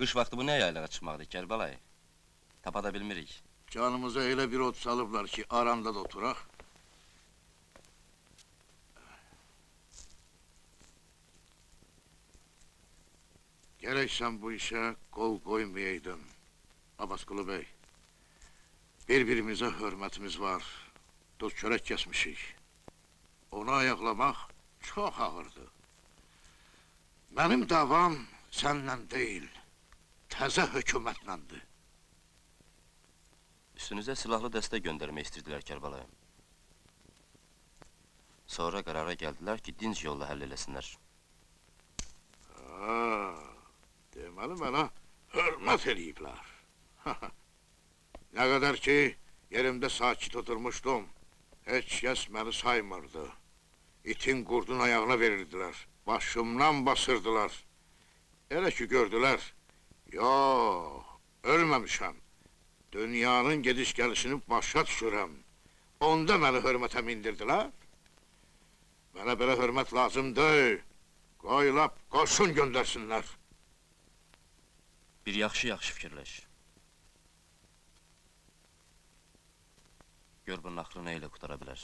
Qış vaxtı bu nə yaylağa çıxmaqdır, Kərbəlayı? Tapa da bilmirik. Canımıza elə bir ot salıblar ki, aranda da oturaq. Gerek sen bu işe kol koymayaydın. Abbasqulu Bey. Birbirimize hürmetimiz var. Duz çörek kesmişik. Onu ayaklamak çok ağırdı. Benim davam seninle değil, təzə hökumətlendir. Üstünüzə silahlı dəstə göndərmək istərdilər, Kərbəlayı. Sonra qərara gəldilər ki, dinc yolla həll eləsinlər. Deməli mənə hürmet eləyiblər. Ne kadar ki yerimde sakit oturmuştum, hiç kes beni saymırdı. İtin kurdun ayağına verirdiler, başımdan basırdılar. Elə ki gördüler, yok, ölmemişim. Dünyanın gediş gelişini başa düşürəm. Onda məni hürmətə mindirdilər. Mənə belə hürmət lazım deyil. Qoy lap qoşun göndərsinlər. Bir yaxşı fikirləş. Gör bunun axırı nə ilə qutara bilər.